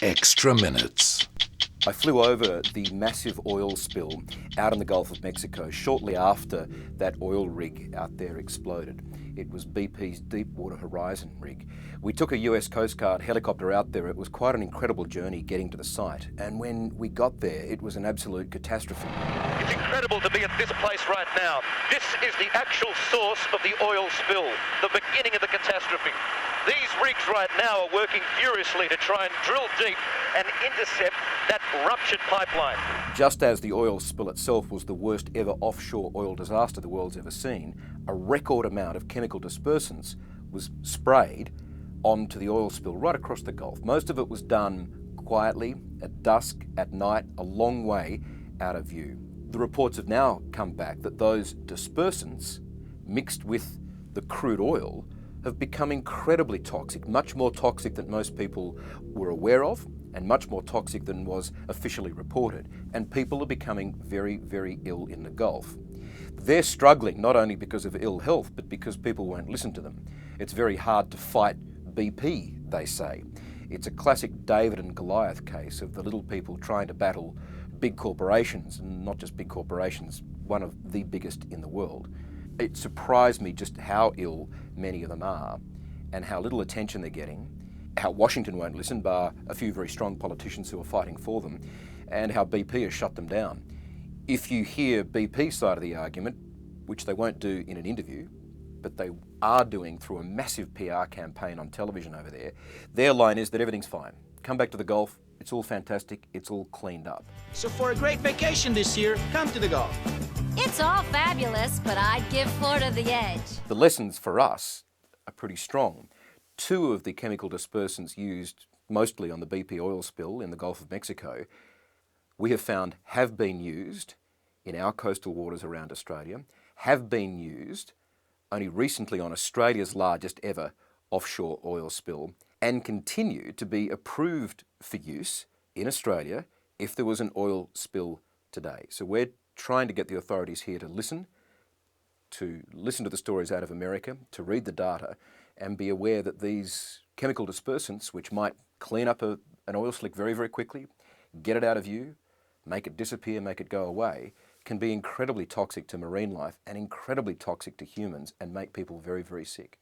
Extra minutes. I flew over the massive oil spill out in the Gulf of Mexico shortly after that oil rig out there exploded. It was BP's Deepwater Horizon rig. We took a US Coast Guard helicopter out there. It was quite an incredible journey getting to the site. And when we got there, it was an absolute catastrophe. It's incredible to be at this place right now. This is the actual source of the oil spill, the beginning of the catastrophe. These rigs right now are working furiously to try and drill deep and intercept that ruptured pipeline. Just as the oil spill itself was the worst ever offshore oil disaster the world's ever seen, a record amount of chemical dispersants was sprayed onto the oil spill right across the Gulf. Most of it was done quietly, at dusk, at night, a long way out of view. The reports have now come back that those dispersants mixed with the crude oil have become incredibly toxic, much more toxic than most people were aware of, and much more toxic than was officially reported. And people are becoming very, very ill in the Gulf. They're struggling not only because of ill health, but because people won't listen to them. It's very hard to fight BP, they say. It's a classic David and Goliath case of the little people trying to battle big corporations, and not just big corporations, one of the biggest in the world. It surprised me just how ill many of them are and how little attention they're getting, how Washington won't listen, bar a few very strong politicians who are fighting for them, and how BP has shut them down. If you hear BP's side of the argument, which they won't do in an interview, but they are doing through a massive PR campaign on television over there, their line is that everything's fine. Come back to the Gulf, it's all fantastic, it's all cleaned up. So for a great vacation this year, come to the Gulf. It's all fabulous, but I'd give Florida the edge. The lessons for us are pretty strong. Two of the chemical dispersants used mostly on the BP oil spill in the Gulf of Mexico, we have found have been used in our coastal waters around Australia, have been used only recently on Australia's largest ever offshore oil spill, and continue to be approved for use in Australia if there was an oil spill today. So we're trying to get the authorities here to listen to the stories out of America, to read the data, and be aware that these chemical dispersants, which might clean up an oil slick very, very quickly, get it out of view, make it disappear, make it go away, can be incredibly toxic to marine life and incredibly toxic to humans and make people very, very sick.